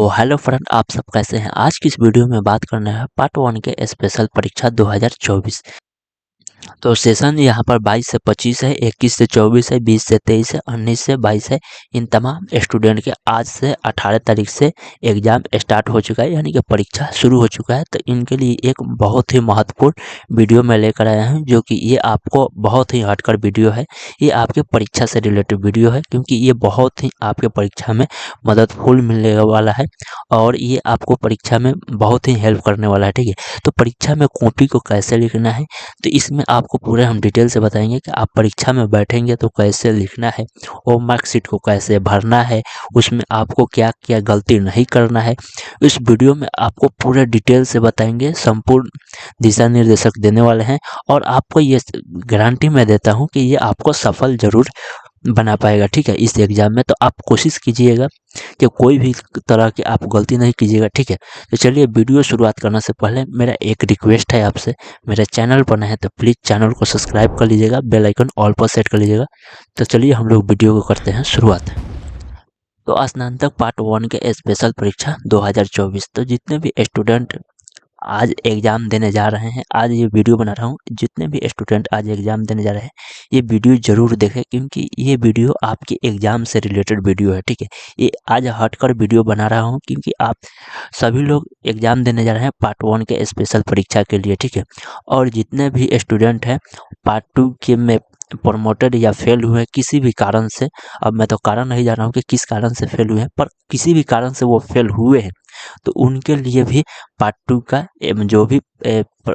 तो hello friend, आप सब कैसे हैं। आज की इस वीडियो में बात करना है पार्ट 1 के स्पेशल परीक्षा 2024। तो सेशन यहाँ पर 22 से 25 है, 21 से 24 है, 20 से 23 है, 19 से 22 है। इन तमाम स्टूडेंट के आज से 18 तारीख से एग्ज़ाम स्टार्ट हो चुका है, यानी कि परीक्षा शुरू हो चुका है। तो इनके लिए एक बहुत ही महत्वपूर्ण वीडियो मैं लेकर आया हूँ, जो कि ये आपको बहुत ही हटकर वीडियो है। ये आपके परीक्षा से रिलेटेड वीडियो है, क्योंकि ये बहुत ही आपके परीक्षा में मददफुल मिलने वाला है और ये आपको परीक्षा में बहुत ही हेल्प करने वाला है। ठीक है, तो परीक्षा में कॉपी को कैसे लिखना है, तो इसमें आपको पूरे हम डिटेल से बताएंगे कि आप परीक्षा में बैठेंगे तो कैसे लिखना है और मार्कशीट को कैसे भरना है, उसमें आपको क्या क्या गलती नहीं करना है। इस वीडियो में आपको पूरे डिटेल से बताएंगे, संपूर्ण दिशा निर्देशक देने वाले हैं और आपको ये गारंटी मैं देता हूँ कि ये आपको सफल जरूर बना पाएगा। ठीक है, इस एग्ज़ाम में तो आप कोशिश कीजिएगा कि कोई भी तरह की आप गलती नहीं कीजिएगा। ठीक है, तो चलिए वीडियो शुरुआत करने से पहले मेरा एक रिक्वेस्ट है आपसे, मेरे चैनल पर नए हैं तो प्लीज़ चैनल को सब्सक्राइब कर लीजिएगा, बेल आइकन ऑल पर सेट कर लीजिएगा। तो चलिए हम लोग वीडियो को करते हैं शुरुआत। तो स्नातक पार्ट 1 के स्पेशल परीक्षा 2024, तो जितने भी स्टूडेंट आज एग्ज़ाम देने जा रहे हैं, आज ये वीडियो बना रहा हूँ, जितने भी स्टूडेंट आज एग्ज़ाम देने जा रहे हैं ये वीडियो ज़रूर देखें, क्योंकि ये वीडियो आपके एग्ज़ाम से रिलेटेड वीडियो है। ठीक है, ये आज हटकर वीडियो बना रहा हूँ क्योंकि आप सभी लोग एग्ज़ाम देने जा रहे हैं पार्ट 1 के स्पेशल परीक्षा के लिए। ठीक है, और जितने भी स्टूडेंट हैं पार्ट 2 के में प्रमोटेड या फेल हुए किसी भी कारण से, अब मैं तो कारण नहीं जान रहा हूँ कि किस कारण से फेल हुए हैं, पर किसी भी कारण से वो फेल हुए हैं, तो उनके लिए भी पार्ट 2 का जो भी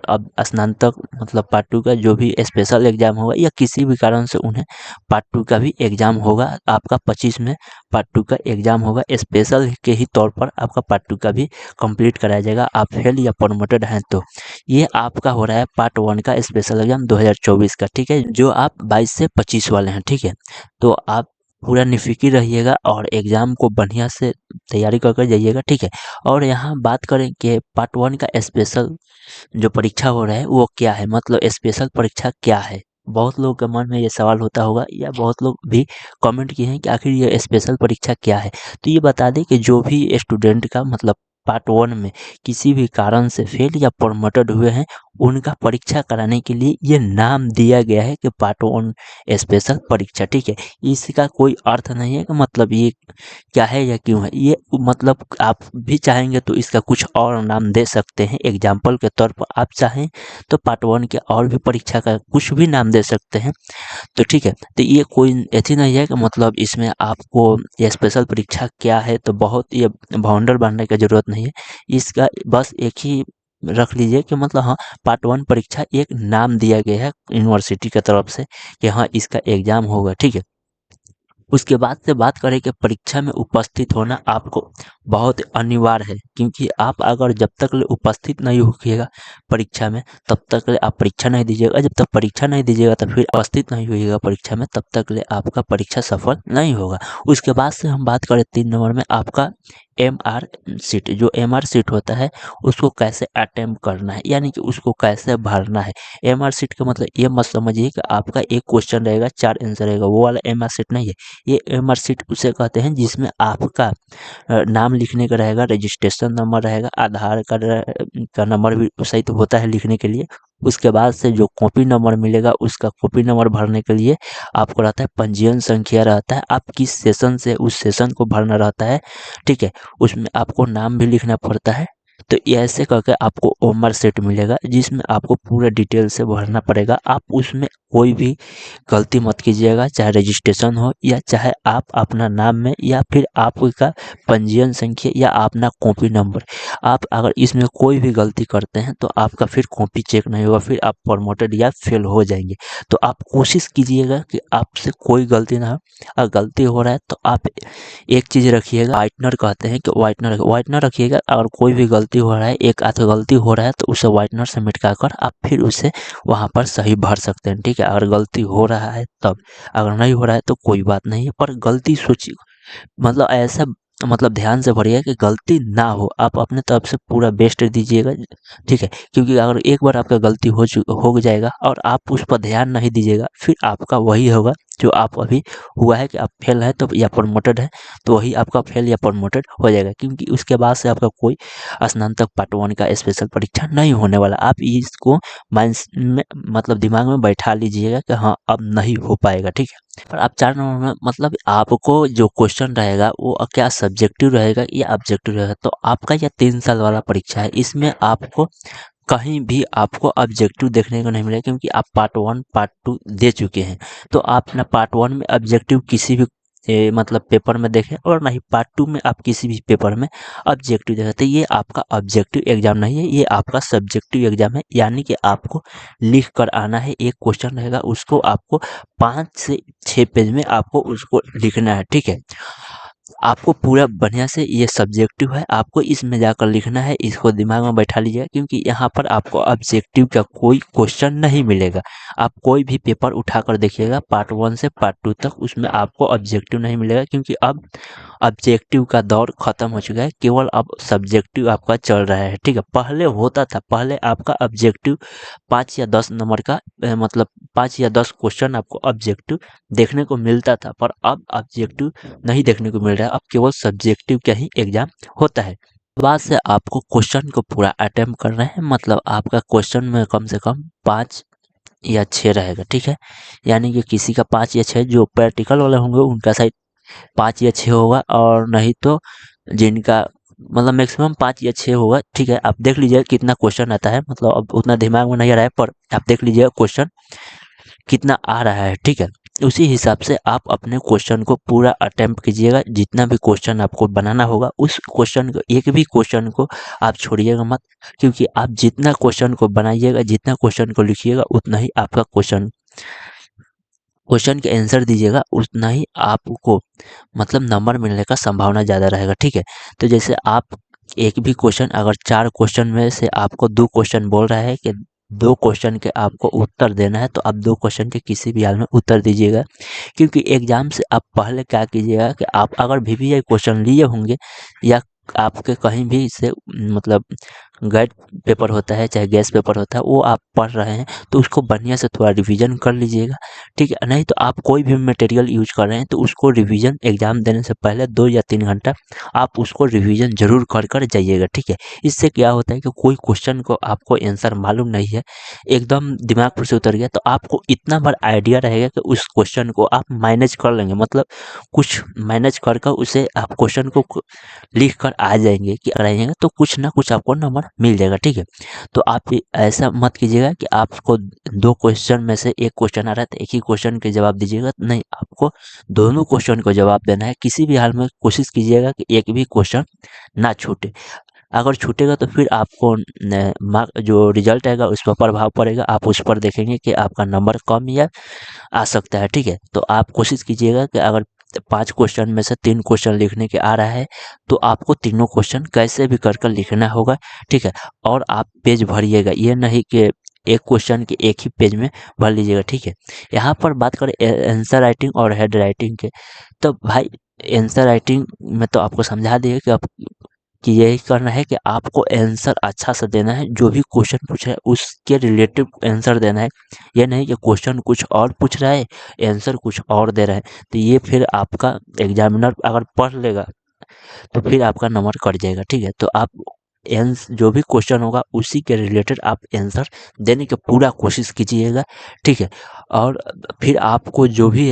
अब स्नातक मतलब पार्ट 2 का जो भी स्पेशल एग्ज़ाम होगा या किसी भी कारण से उन्हें पार्ट 2 का भी एग्ज़ाम होगा। आपका 25 में पार्ट 2 का एग्ज़ाम होगा, स्पेशल के ही तौर पर आपका पार्ट 2 का भी कंप्लीट कराया जाएगा। आप फेल या प्रमोटेड हैं तो ये आपका हो रहा है पार्ट 1 का स्पेशल एग्ज़ाम 2024 का। ठीक है, जो आप 22 से 25 वाले हैं। ठीक है, तो आप पूरा निफिकी रहिएगा और एग्ज़ाम को बढ़िया से तैयारी कर जाइएगा। ठीक है, और यहाँ बात करें कि पार्ट 1 का स्पेशल जो परीक्षा हो रहा है वो क्या है, मतलब स्पेशल परीक्षा क्या है। बहुत लोगों के मन में ये सवाल होता होगा या बहुत लोग भी कमेंट किए हैं कि आखिर ये स्पेशल परीक्षा क्या है। तो ये बता दें कि जो भी स्टूडेंट का मतलब पार्ट 1 में किसी भी कारण से फेल या प्रमोटेड हुए हैं, उनका परीक्षा कराने के लिए ये नाम दिया गया है कि पार्ट 1 स्पेशल परीक्षा। ठीक है, इसका कोई अर्थ नहीं है कि मतलब ये क्या है या क्यों है। ये मतलब आप भी चाहेंगे तो इसका कुछ और नाम दे सकते हैं। एग्जाम्पल के तौर पर आप चाहें तो पार्ट 1 के और भी परीक्षा का कुछ भी नाम दे सकते हैं। तो ठीक है, तो ये कोई ऐसी नहीं है कि मतलब इसमें आपको ये स्पेशल परीक्षा क्या है तो बहुत ये बाउंडर बांधने की ज़रूरत नहीं है। इसका बस एक ही रख लीजिए कि मतलब हाँ, पार्ट 1 परीक्षा एक नाम दिया गया है यूनिवर्सिटी की तरफ से कि हाँ इसका एग्ज़ाम होगा। ठीक है, उसके बाद से बात करें कि परीक्षा में उपस्थित होना आपको बहुत अनिवार्य है, क्योंकि आप अगर जब तक ले उपस्थित नहीं होइएगा परीक्षा में तब तक ले आप परीक्षा नहीं दीजिएगा। जब तक परीक्षा नहीं दीजिएगा तो फिर उपस्थित नहीं होइएगा परीक्षा में, तब तक ले आपका परीक्षा सफल नहीं होगा। उसके बाद से हम बात करें 3 नंबर में आपका एमआर सीट। जो एमआर सीट होता है उसको कैसे अटेम्प्ट करना है, यानी कि उसको कैसे भरना है। एमआर सीट का मतलब ये मत समझिए कि आपका एक क्वेश्चन रहेगा 4 आंसर रहेगा, वो वाला एमआर सीट नहीं है। ये एमआर सीट उसे कहते हैं जिसमें आपका नाम लिखने का रहेगा, रजिस्ट्रेशन नंबर रहेगा, आधार कार्ड का नंबर भी सही तो होता है लिखने के लिए। उसके बाद से जो कॉपी नंबर मिलेगा उसका कॉपी नंबर भरने के लिए आपको रहता है पंजीयन संख्या रहता है, आप किस सेशन से उस सेशन को भरना रहता है। ठीक है, उसमें आपको नाम भी लिखना पड़ता है। तो ऐसे करके आपको ओमर सेट मिलेगा जिसमें आपको पूरा डिटेल से भरना पड़ेगा। आप उसमें कोई भी गलती मत कीजिएगा, चाहे रजिस्ट्रेशन हो या चाहे आप अपना नाम में या फिर आपका पंजीयन संख्या या अपना कॉपी नंबर, आप अगर इसमें कोई भी गलती करते हैं तो आपका फिर कॉपी चेक नहीं होगा, फिर आप प्रमोटेड या फेल हो जाएंगे। तो आप कोशिश कीजिएगा कि आपसे कोई गलती ना हो। अगर गलती हो रहा है तो आप एक चीज़ रखिएगा, वाइटनर कहते हैं कि वाइटनर रखिएगा। अगर कोई भी गलती हो रहा है, एक आध गलती हो रहा है तो उसे वाइटनर से मिटका कर आप फिर उसे वहाँ पर सही भर सकते हैं। ठीक है, अगर गलती हो रहा है तब, अगर नहीं हो रहा है तो कोई बात नहीं है, पर गलती सोचिए मतलब ऐसा मतलब ध्यान से भरिए कि गलती ना हो। आप अपने तरफ से पूरा बेस्ट दीजिएगा। ठीक है, क्योंकि अगर एक बार आपका गलती हो जाएगा और आप उस पर ध्यान नहीं दीजिएगा फिर आपका वही होगा जो आप अभी हुआ है कि आप फेल है तो या प्रमोटेड है तो वही आपका फेल या प्रमोटेड हो जाएगा, क्योंकि उसके बाद से आपका कोई स्नातक पार्ट 1 का स्पेशल परीक्षा नहीं होने वाला। आप इसको माइंड में मतलब दिमाग में बैठा लीजिएगा कि हाँ अब नहीं हो पाएगा, ठीक है। पर आप 4 नंबर में मतलब आपको जो क्वेश्चन रहेगा वो क्या सब्जेक्टिव रहेगा या ऑब्जेक्टिव रहेगा। तो आपका यह 3 साल वाला परीक्षा है, इसमें आपको कहीं भी आपको ऑब्जेक्टिव देखने को नहीं मिलेगा, क्योंकि आप पार्ट 1 पार्ट 2 दे चुके हैं। तो आप ना पार्ट 1 में ऑब्जेक्टिव किसी भी मतलब पेपर में देखें और ना ही पार्ट 2 में आप किसी भी पेपर में ऑब्जेक्टिव देखें। तो ये आपका ऑब्जेक्टिव एग्जाम नहीं है, ये आपका सब्जेक्टिव एग्जाम है, यानी कि आपको लिख कर आना है। एक क्वेश्चन रहेगा उसको आपको 5 से 6 पेज में आपको उसको लिखना है, ठीक है। आपको पूरा बढ़िया से ये सब्जेक्टिव है, आपको इसमें जाकर लिखना है, इसको दिमाग में बैठा लीजिएगा, क्योंकि यहाँ पर आपको ऑब्जेक्टिव का कोई क्वेश्चन नहीं मिलेगा। आप कोई भी पेपर उठाकर देखिएगा पार्ट 1 से पार्ट 2 तक, उसमें आपको ऑब्जेक्टिव नहीं मिलेगा, क्योंकि अब ऑब्जेक्टिव का दौर खत्म हो चुका है, केवल अब सब्जेक्टिव आपका चल रहा है, ठीक है। पहले होता था, पहले आपका ऑब्जेक्टिव 5 या 10 नंबर का मतलब 5 या 10 क्वेश्चन आपको ऑब्जेक्टिव देखने को मिलता था, पर अब ऑब्जेक्टिव नहीं देखने को मिल रहा है, अब केवल सब्जेक्टिव का ही एग्जाम होता है। बाद से आपको क्वेश्चन को पूरा अटेम्प्ट करना है, मतलब आपका क्वेश्चन में कम से कम 5 या 6 रहेगा, ठीक है। यानी कि किसी का 5 या 6 जो प्रैक्टिकल वाले होंगे उनका शायद 5 या 6 होगा, और नहीं तो जिनका मतलब मैक्सिमम 5 या 6 होगा, ठीक है। आप देख लीजिए कितना क्वेश्चन आता है, मतलब अब उतना दिमाग में नहीं आ रहा है, पर आप देख लीजिए क्वेश्चन कितना आ रहा है, ठीक है। उसी हिसाब से आप अपने क्वेश्चन को पूरा अटेम्प्ट कीजिएगा। जितना भी क्वेश्चन आपको बनाना होगा उस क्वेश्चन को, एक भी क्वेश्चन को आप छोड़िएगा मत, क्योंकि आप जितना क्वेश्चन को बनाइएगा, जितना क्वेश्चन को लिखिएगा, उतना ही आपका क्वेश्चन के आंसर दीजिएगा, उतना ही आपको मतलब नंबर मिलने का संभावना ज़्यादा रहेगा, ठीक है। तो जैसे आप एक भी क्वेश्चन, अगर 4 क्वेश्चन में से आपको 2 क्वेश्चन बोल रहा है कि 2 क्वेश्चन के आपको उत्तर देना है, तो आप 2 क्वेश्चन के किसी भी हाल में उत्तर दीजिएगा। क्योंकि एग्जाम से आप पहले क्या कीजिएगा कि आप अगर वीवीआई क्वेश्चन लिए होंगे या आपके कहीं भी से मतलब गाइड पेपर होता है चाहे गैस पेपर होता है, वो आप पढ़ रहे हैं तो उसको बढ़िया से थोड़ा रिवीजन कर लीजिएगा, ठीक है। नहीं तो आप कोई भी मटेरियल यूज कर रहे हैं तो उसको रिवीजन एग्जाम देने से पहले 2 या 3 घंटा आप उसको रिवीजन जरूर कर कर जाइएगा, ठीक है। इससे क्या होता है कि कोई क्वेश्चन को आपको आंसर मालूम नहीं है, एकदम दिमाग पर से उतर गया, तो आपको इतना बड़ा आइडिया रहेगा कि उस क्वेश्चन को आप मैनेज कर लेंगे, मतलब कुछ मैनेज कर कर उसे आप क्वेश्चन को लिख कर आ जाएंगे कि आएंगे, तो कुछ ना कुछ आपको नंबर मिल जाएगा, ठीक है। तो आप ऐसा मत कीजिएगा कि आपको 2 क्वेश्चन में से एक क्वेश्चन आ रहा है तो एक ही क्वेश्चन के जवाब दीजिएगा, नहीं, आपको दोनों क्वेश्चन को जवाब देना है। किसी भी हाल में कोशिश कीजिएगा कि एक भी क्वेश्चन ना छूटे। अगर छूटेगा तो फिर आपको मार्क जो रिजल्ट आएगा उस पर प्रभाव पड़ेगा, आप उस पर देखेंगे कि आपका नंबर कम या आ सकता है, ठीक है। तो आप कोशिश कीजिएगा कि अगर 5 क्वेश्चन में से 3 क्वेश्चन लिखने के आ रहा है तो आपको तीनों क्वेश्चन कैसे भी कर कर लिखना होगा, ठीक है। और आप पेज भरिएगा, ये नहीं कि एक क्वेश्चन के एक ही पेज में भर लीजिएगा, ठीक है। यहाँ पर बात करें आंसर राइटिंग और हेड राइटिंग के, तो भाई आंसर राइटिंग में तो आपको समझा दिया कि आप कि यही करना है कि आपको आंसर अच्छा से देना है, जो भी क्वेश्चन पूछा है उसके रिलेटिव आंसर देना है। ये नहीं कि क्वेश्चन कुछ और पूछ रहा है आंसर कुछ और दे रहा है, तो ये फिर आपका एग्जामिनर अगर पढ़ लेगा तो फिर आपका नंबर कट जाएगा, ठीक है। तो आप जो भी क्वेश्चन होगा उसी के रिलेटेड आप आंसर देने की पूरा कोशिश कीजिएगा, ठीक है। और फिर आपको जो भी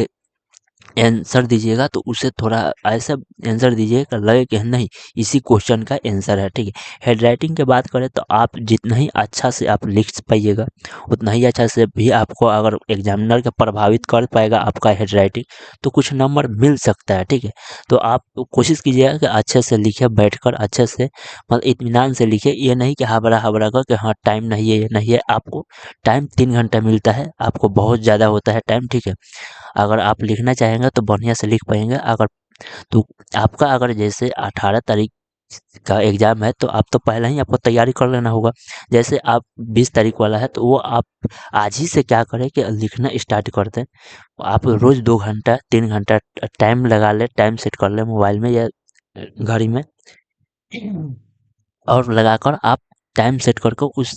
आंसर दीजिएगा तो उसे थोड़ा ऐसा आंसर दीजिएगा लगे कि नहीं इसी क्वेश्चन का आंसर है, ठीक है। हेड राइटिंग की बात करें तो आप जितना ही अच्छा से आप लिख पाइएगा उतना ही अच्छा से भी आपको अगर एग्जामिनर के प्रभावित कर पाएगा आपका हेड राइटिंग, तो कुछ नंबर मिल सकता है, ठीक है। तो आप कोशिश कीजिएगा कि अच्छे से लिखे, बैठकर अच्छे से मतलब इत्मीनान से लिखे, ये नहीं कि हाबड़ा हाबड़ा कर कि हाँ टाइम नहीं है, ये नहीं है। आपको टाइम 3 घंटा मिलता है, आपको बहुत ज़्यादा होता है टाइम, ठीक है। अगर आप लिखना चाहेंगे तो बढ़िया से लिख पाएंगे। अगर तो आपका अगर जैसे 18 तारीख का एग्जाम है तो आप तो पहले ही आपको तैयारी कर लेना होगा। जैसे आप 20 तारीख वाला है तो वो आप आज ही से क्या करें कि लिखना स्टार्ट कर दें। आप रोज 2 घंटा 3 घंटा टाइम लगा ले, टाइम सेट कर ले मोबाइल में या घड़ी में, और लगाकर आप टाइम सेट करके उस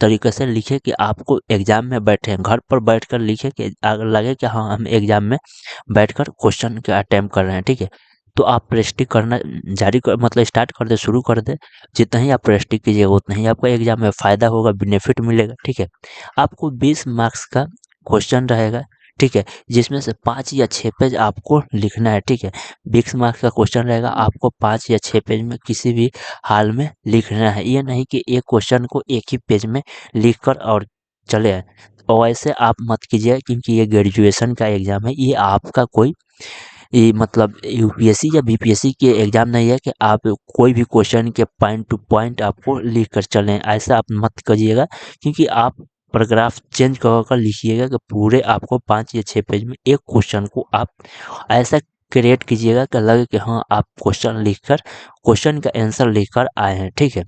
तरीके से लिखें कि आपको एग्ज़ाम में बैठे हैं, घर पर बैठकर लिखें कि अगर लगे कि हाँ, हम एग्ज़ाम में बैठकर क्वेश्चन के अटेम्प्ट कर रहे हैं, ठीक है। तो आप प्रैक्टिस करना जारी कर मतलब स्टार्ट कर दें, शुरू कर दें। जितना ही आप प्रैक्टिस कीजिएगा उतना ही आपका एग्ज़ाम में फ़ायदा होगा, बेनिफिट मिलेगा, ठीक है। आपको 20 मार्क्स का क्वेश्चन रहेगा, ठीक है, जिसमें से 5 या 6 पेज आपको लिखना है, ठीक है। 20 मार्क्स का क्वेश्चन रहेगा, आपको 5 या 6 पेज में किसी भी हाल में लिखना है। ये नहीं कि एक क्वेश्चन को एक ही पेज में लिख कर और चले आएँ। और ऐसे आप मत कीजिए, क्योंकि ये ग्रेजुएशन का एग्ज़ाम है, ये आपका कोई ये मतलब यूपीएससी या बीपीएससी के एग्ज़ाम नहीं है कि आप कोई भी क्वेश्चन के पॉइंट टू पॉइंट आपको लिख कर चलें। ऐसा आप मत करिएगा, क्योंकि आप पैराग्राफ चेंज कर कर लिखिएगा कि पूरे आपको 5 या 6 पेज में एक क्वेश्चन को आप ऐसा क्रिएट कीजिएगा कि लगे कि हाँ, आप क्वेश्चन का आंसर लिखकर आए हैं, ठीक है।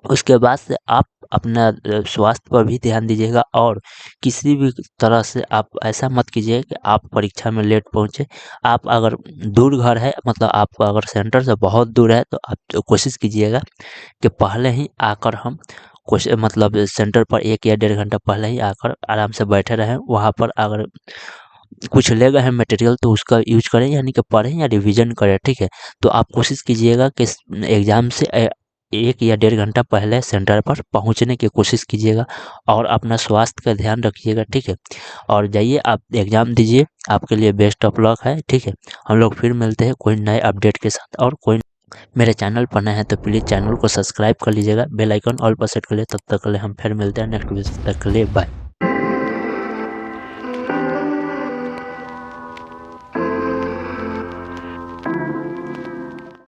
उसके बाद से आप अपना स्वास्थ्य पर भी ध्यान दीजिएगा, और किसी भी तरह से आप ऐसा मत कीजिए कि आप परीक्षा में लेट पहुँचे। आप अगर दूर घर है, मतलब आपका अगर सेंटर से बहुत दूर है, तो आप तो कोशिश कीजिएगा कि पहले ही आकर हम मतलब सेंटर पर 1 या 1.5 घंटा पहले ही आकर आराम से बैठे रहें। वहाँ पर अगर कुछ ले गए हैं मटेरियल तो उसका यूज़ करें, यानी कि पढ़ें या रिवीजन करें, ठीक है। तो आप कोशिश कीजिएगा कि एग्ज़ाम से 1 या 1.5 घंटा पहले सेंटर पर पहुँचने की कोशिश कीजिएगा, और अपना स्वास्थ्य का ध्यान रखिएगा, ठीक है। और जाइए, आप एग्ज़ाम दीजिए, आपके लिए बेस्ट ऑफ लक है, ठीक है। हम लोग फिर मिलते हैं कोई नए अपडेट के साथ, और कोई मेरे चैनल पर नए हैं तो प्लीज़ चैनल को सब्सक्राइब कर लीजिएगा, बेल आइकन ऑल पर सेट कर लिए। तब तक के लिए हम फिर मिलते हैं नेक्स्ट वीडियो, तब तक के लिए बाय।